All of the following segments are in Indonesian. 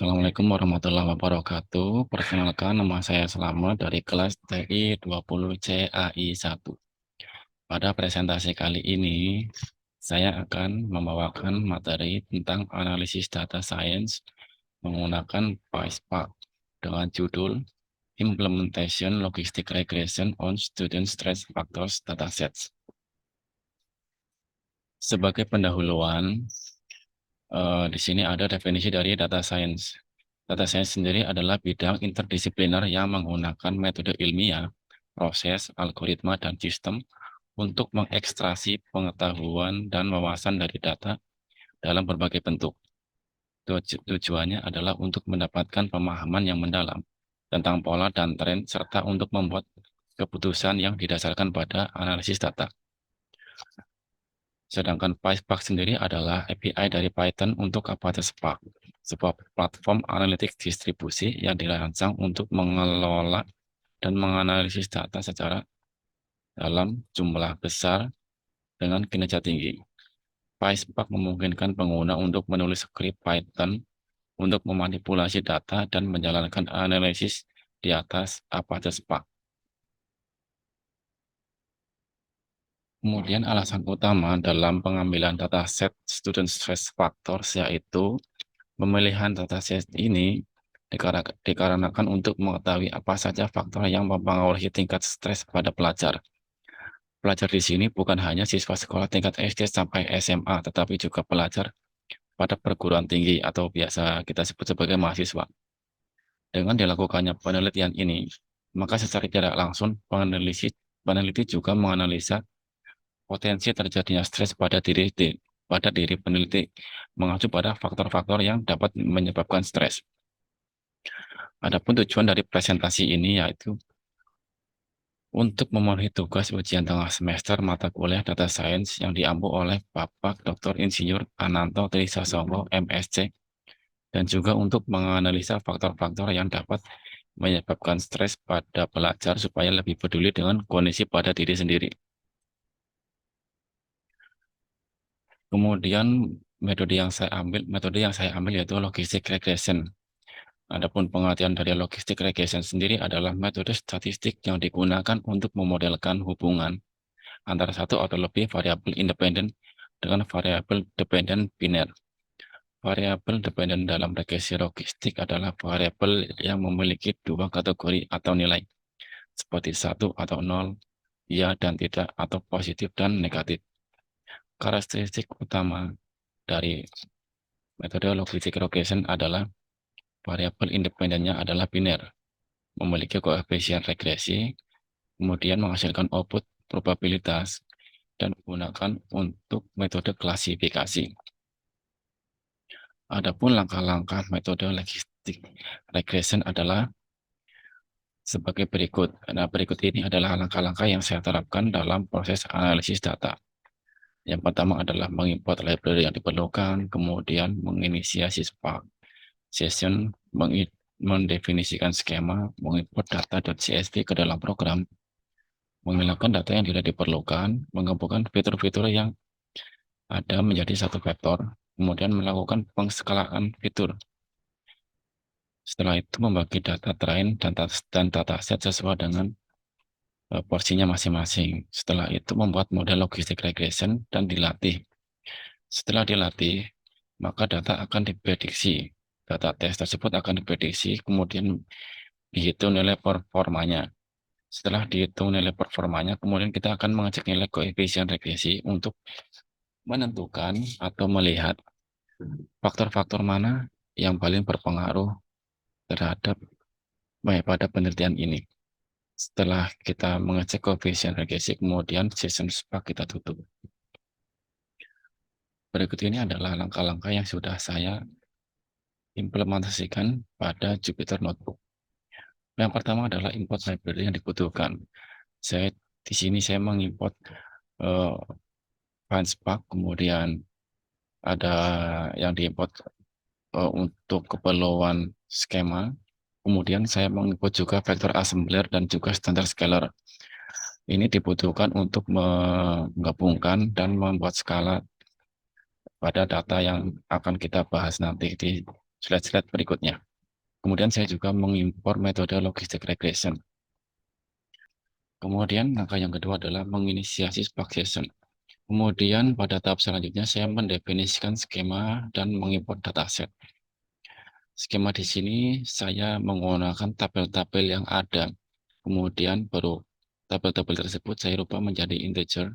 Assalamualaikum warahmatullahi wabarakatuh. Perkenalkan, nama saya Slamet dari kelas TI 20 CAI 1. Pada presentasi kali ini, saya akan membawakan materi tentang analisis data science menggunakan PySpark dengan judul Implementation Logistic Regression on Student Stress Factors Datasets. Sebagai pendahuluan, di sini ada definisi dari data science. Data science sendiri adalah bidang interdisipliner yang menggunakan metode ilmiah, proses, algoritma, dan sistem untuk mengekstrasi pengetahuan dan wawasan dari data dalam berbagai bentuk. Tujuannya adalah untuk mendapatkan pemahaman yang mendalam tentang pola dan tren, serta untuk membuat keputusan yang didasarkan pada analisis data. Sedangkan PySpark sendiri adalah API dari Python untuk Apache Spark, sebuah platform analitik distribusi yang dirancang untuk mengelola dan menganalisis data secara dalam jumlah besar dengan kinerja tinggi. PySpark memungkinkan pengguna untuk menulis skrip Python untuk memanipulasi data dan menjalankan analisis di atas Apache Spark. Kemudian alasan utama dalam pengambilan dataset student stress factors yaitu pemilihan dataset ini dikarenakan untuk mengetahui apa saja faktor yang mempengaruhi tingkat stres pada pelajar. Pelajar di sini bukan hanya siswa sekolah tingkat SD sampai SMA, tetapi juga pelajar pada perguruan tinggi atau biasa kita sebut sebagai mahasiswa. Dengan dilakukannya penelitian ini, maka secara tidak langsung peneliti juga menganalisa potensi terjadinya stres pada diri peneliti, mengacu pada faktor-faktor yang dapat menyebabkan stres. Adapun tujuan dari presentasi ini yaitu untuk memenuhi tugas ujian tengah semester mata kuliah Data Science yang diampu oleh Bapak Dr. Insinyur Ananto Trisasongko, MSc, dan juga untuk menganalisa faktor-faktor yang dapat menyebabkan stres pada pelajar supaya lebih peduli dengan kondisi pada diri sendiri. Kemudian metode yang saya ambil yaitu logistic regression. Adapun pengertian dari logistic regression sendiri adalah metode statistik yang digunakan untuk memodelkan hubungan antara satu atau lebih variabel independen dengan variabel dependen biner. Variabel dependen dalam regresi logistik adalah variabel yang memiliki dua kategori atau nilai, seperti 1 atau 0, ya dan tidak, atau positif dan negatif. Karakteristik utama dari metode logistic regression adalah variabel independennya adalah biner, memiliki koefisien regresi, kemudian menghasilkan output probabilitas, dan digunakan untuk metode klasifikasi. Adapun langkah-langkah metode logistic regression adalah sebagai berikut. Nah, berikut ini adalah langkah-langkah yang saya terapkan dalam proses analisis data. Yang pertama adalah mengimport library yang diperlukan, kemudian menginisiasi Spark session, mendefinisikan skema, mengimport data.csv ke dalam program, menghilangkan data yang tidak diperlukan, menggabungkan fitur-fitur yang ada menjadi satu vektor, kemudian melakukan pengskalaan fitur. Setelah itu membagi data train dan dataset sesuai dengan porsinya masing-masing. Setelah itu membuat model logistic regression dan dilatih. Setelah dilatih, maka data akan diprediksi. Data tes tersebut akan diprediksi, kemudian dihitung nilai performanya. Setelah dihitung nilai performanya, kemudian kita akan mengecek nilai koefisien regresi untuk menentukan atau melihat faktor-faktor mana yang paling berpengaruh terhadap pada penelitian ini. Setelah kita mengecek koefisien regresi, kemudian session Spark kita tutup. Berikut ini adalah langkah-langkah yang sudah saya implementasikan pada Jupyter Notebook. Yang pertama adalah import library yang dibutuhkan. Di sini saya mengimport Spark, kemudian ada yang diimport untuk keperluan skema. Kemudian saya mengimport juga vector assembler dan juga standard scalar. Ini dibutuhkan untuk menggabungkan dan membuat skala pada data yang akan kita bahas nanti di slide-slide berikutnya. Kemudian saya juga mengimpor metode logistic regression. Kemudian langkah yang kedua adalah menginisiasi Spark Session. Kemudian pada tahap selanjutnya saya mendefinisikan skema dan mengimport dataset. Skema di sini saya menggunakan tabel-tabel yang ada. Kemudian baru tabel-tabel tersebut saya rubah menjadi integer.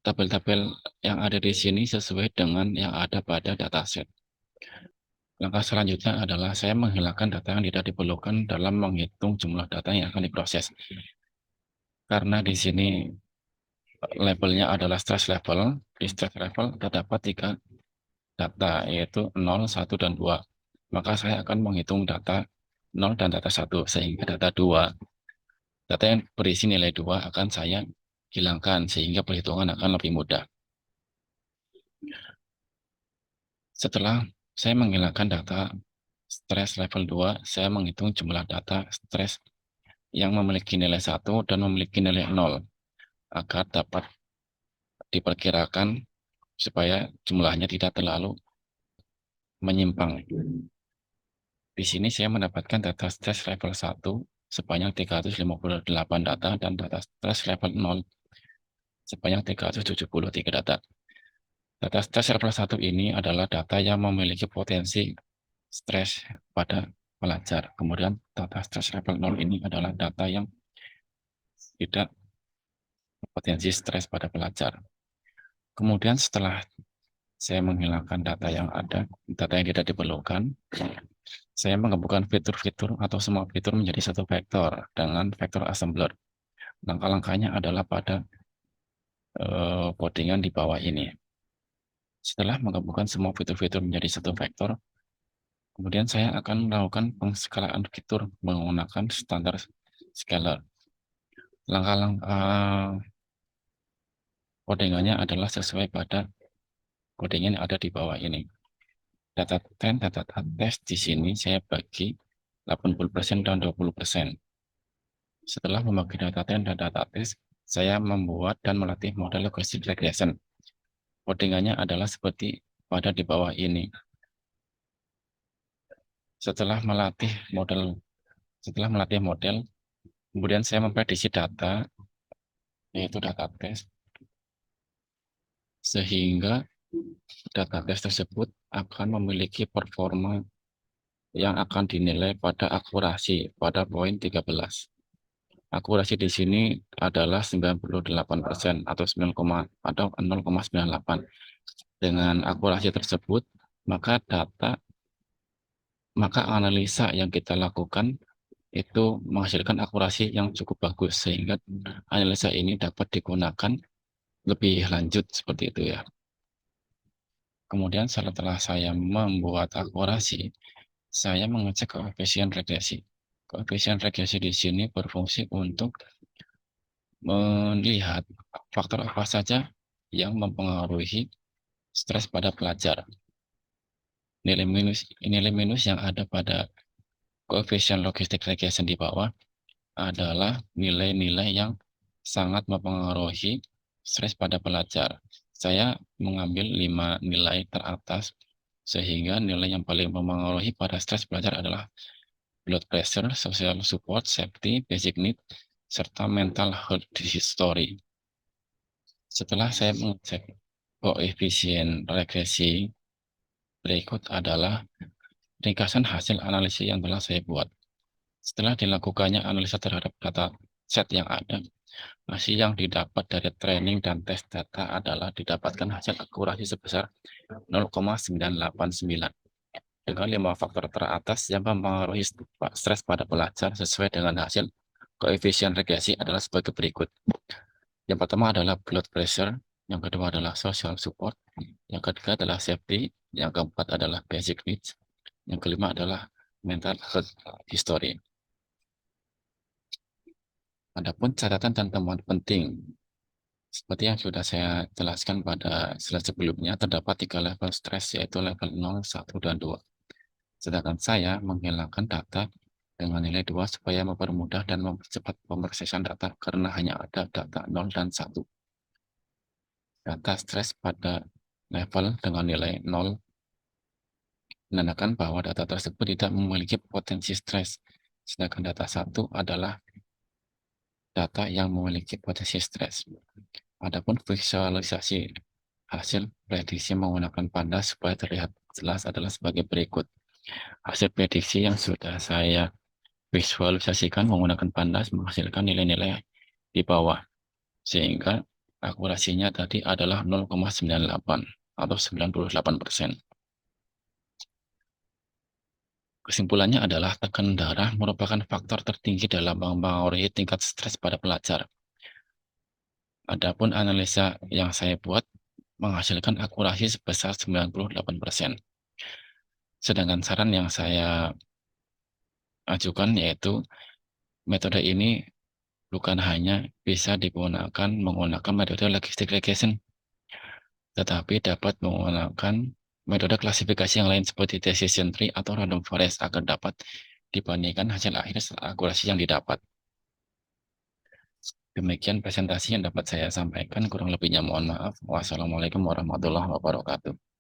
Tabel-tabel yang ada di sini sesuai dengan yang ada pada dataset. Langkah selanjutnya adalah saya menghilangkan data yang tidak diperlukan dalam menghitung jumlah data yang akan diproses. Karena di sini labelnya adalah stress level. Di stress level terdapat 3 data, yaitu 0, 1, dan 2. Maka saya akan menghitung data 0 dan data 1, sehingga data yang berisi nilai 2 akan saya hilangkan, sehingga perhitungan akan lebih mudah. Setelah saya menghilangkan data stress level 2, saya menghitung jumlah data stress yang memiliki nilai 1 dan memiliki nilai 0, agar dapat diperkirakan supaya jumlahnya tidak terlalu menyimpang. Di sini saya mendapatkan data stress level 1 sebanyak 358 data dan data stress level 0 sebanyak 373 data. Data stress level 1 ini adalah data yang memiliki potensi stres pada pelajar. Kemudian data stress level 0 ini adalah data yang tidak potensi stres pada pelajar. Kemudian setelah saya menghilangkan data yang ada, data yang tidak diperlukan, saya menggabungkan fitur-fitur atau semua fitur menjadi satu vektor dengan vektor assembler. Langkah-langkahnya adalah pada codingan di bawah ini. Setelah menggabungkan semua fitur-fitur menjadi satu vektor, kemudian saya akan melakukan pengskalaan fitur menggunakan standar scalar. Langkah-langkah codingannya adalah sesuai pada codingan yang ada di bawah ini. Data test di sini saya bagi 80% dan 20%. Setelah membagi data test dan data test, saya membuat dan melatih model logistic regression. Codingannya adalah seperti pada di bawah ini. Setelah melatih model, kemudian saya memprediksi data, yaitu data test, sehingga data test tersebut akan memiliki performa yang akan dinilai pada akurasi pada poin 13. Akurasi di sini adalah 98% atau 0,98. Dengan akurasi tersebut, maka analisa yang kita lakukan itu menghasilkan akurasi yang cukup bagus, sehingga analisa ini dapat digunakan lebih lanjut seperti itu ya. Kemudian setelah saya membuat akurasi, saya mengecek koefisien regresi. Koefisien regresi di sini berfungsi untuk melihat faktor apa saja yang mempengaruhi stres pada pelajar. Nilai minus yang ada pada koefisien logistik regression di bawah adalah nilai-nilai yang sangat mempengaruhi stres pada pelajar. Saya mengambil 5 nilai teratas, sehingga nilai yang paling mempengaruhi pada stres pelajar adalah blood pressure, social support, safety, basic need, serta mental health history. Setelah saya mengecek koefisien regresi, berikut adalah ringkasan hasil analisis yang telah saya buat. Setelah dilakukannya analisa terhadap data set yang ada, hasil yang didapat dari training dan tes data adalah didapatkan hasil akurasi sebesar 0,989. Dengan 5 faktor teratas yang mempengaruhi stres pada pelajar sesuai dengan hasil koefisien regresi adalah sebagai berikut. Yang pertama adalah blood pressure, yang kedua adalah social support, yang ketiga adalah safety, yang keempat adalah basic needs, yang kelima adalah mental health history. Adapun catatan dan temuan penting, seperti yang sudah saya jelaskan pada slide sebelumnya, terdapat 3 level stres, yaitu level 0, 1, dan 2. Sedangkan saya menghilangkan data dengan nilai 2 supaya mempermudah dan mempercepat pemrosesan data karena hanya ada data 0 dan 1. Data stres pada level dengan nilai 0 menandakan bahwa data tersebut tidak memiliki potensi stres. Sedangkan data satu adalah data yang memiliki potensi stres. Adapun visualisasi hasil prediksi menggunakan pandas supaya terlihat jelas adalah sebagai berikut. Hasil prediksi yang sudah saya visualisasikan menggunakan pandas menghasilkan nilai-nilai di bawah, sehingga akurasinya tadi adalah 0,98 atau 98%. Kesimpulannya adalah tekanan darah merupakan faktor tertinggi dalam mempengaruhi tingkat stres pada pelajar. Adapun analisa yang saya buat menghasilkan akurasi sebesar 98%. Sedangkan saran yang saya ajukan yaitu metode ini bukan hanya bisa digunakan menggunakan metode logistic regression, tetapi dapat menggunakan metode klasifikasi yang lain seperti decision tree atau random forest agar dapat dibandingkan hasil akhir akurasi yang didapat. Demikian presentasi yang dapat saya sampaikan, kurang lebihnya mohon maaf. Wassalamualaikum warahmatullahi wabarakatuh.